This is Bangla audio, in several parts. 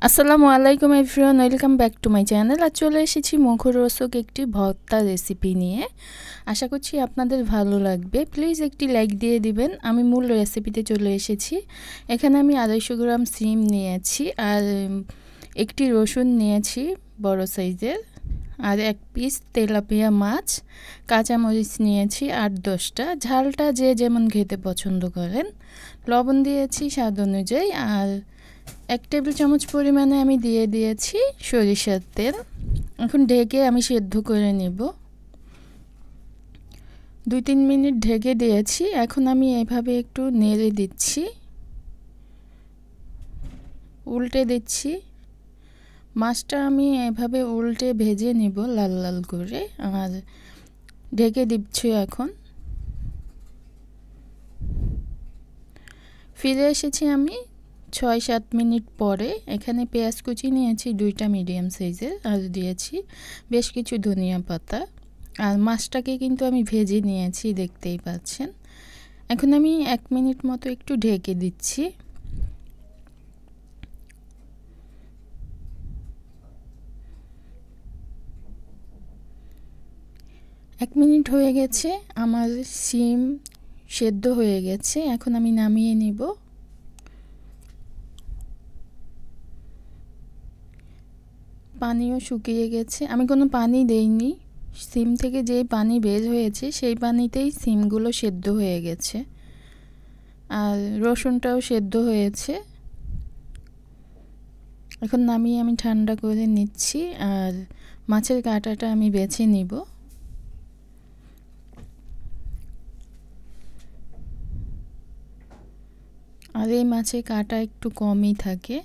আসসালামু আলাইকুম everyone, welcome back to my channel. আর চলে এসেছি মুখরোচক একটি ভর্তা রেসিপি নিয়ে। আশা করছি আপনাদের ভালো লাগবে। প্লিজ একটি লাইক দিয়ে দিবেন। আমি মূল রেসিপিতে চলে এসেছি। এখানে আমি 250 গ্রাম সিম নিয়েছি, আর একটি রসুন নিয়েছি বড় সাইজের, আর 1 পিস তেলাপিয়া মাছ, কাঁচামরিচ নিয়েছি 8-10টা, ঝালটা যে যেমন খেতে পছন্দ করেন। লবণ দিয়েছি স্বাদ অনুযায়ী, আর 1 টেবিল চামচ পরিমাণে আমি দিয়ে দিয়েছি সরিষার তেল। এখন ঢেকে আমি সেদ্ধ করে নেব। 2-3 মিনিট ঢেকে দিয়েছি। এখন আমি এভাবে একটু নেড়ে দিচ্ছি, উল্টে দিচ্ছি। মাছটা আমি এভাবে উল্টে ভেজে নিব লাল লাল করে, আর ঢেকে দিচ্ছি। এখন ফিরে এসেছি আমি 6-7 মিনিট পরে। এখানে পেঁয়াজ কুচি নিয়েছি 2টা মিডিয়াম সাইজের, আর দিয়েছি বেশ কিছু ধনিয়া পাতা, আর মাছটাকে কিন্তু আমি ভেজে নিয়েছি, দেখতেই পাচ্ছেন। এখন আমি 1 মিনিট মতো একটু ঢেকে দিচ্ছি। এক মিনিট হয়ে গেছে, আমার সিম সেদ্ধ হয়ে গেছে। এখন আমি নামিয়ে নিব। পানিও শুকিয়ে গেছে, আমি কোনো পানি দেইনি। সিম থেকে যে পানি বের হয়েছে সেই পানিতেই সিমগুলো সেদ্ধ হয়ে গেছে, আর রসুনটাও সেদ্ধ হয়েছে। এখন নামিয়ে আমি ঠান্ডা করে নিচ্ছি, আর মাছের কাঁটাটা আমি বেছে নিব। আর এই মাছের কাঁটা একটু কমই থাকে।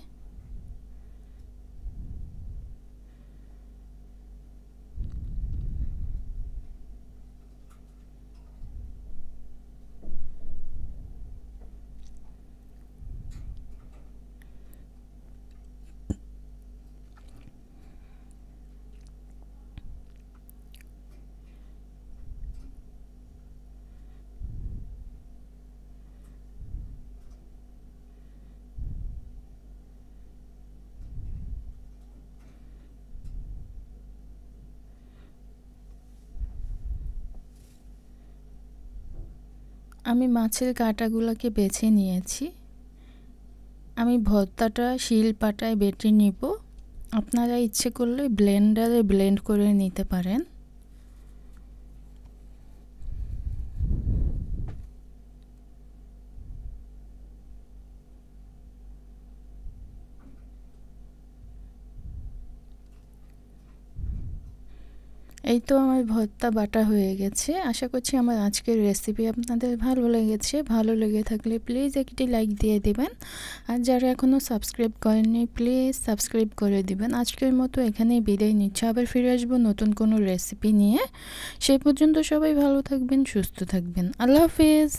আমি মাছের কাঁটাগুলোকে বেছে নিয়েছি। আমি ভর্তাটা শিলপাটায় বেটে নিব। আপনারা ইচ্ছে করলে ব্লেন্ডারে ব্লেন্ড করে নিতে পারেন। এই তো আমার ভর্তা বাটা হয়ে গেছে। আশা করছি আমার আজকের রেসিপি আপনাদের ভালো লেগেছে। ভালো লেগে থাকলে প্লিজ একটি লাইক দিয়ে দিবেন, আর যারা এখনও সাবস্ক্রাইব করেননি প্লিজ সাবস্ক্রাইব করে দিবেন। আজকের মতো এখানেই বিদায় নিচ্ছি। আবার ফিরে আসবো নতুন কোনো রেসিপি নিয়ে। সেই পর্যন্ত সবাই ভালো থাকবেন, সুস্থ থাকবেন। আল্লাহ হাফেজ।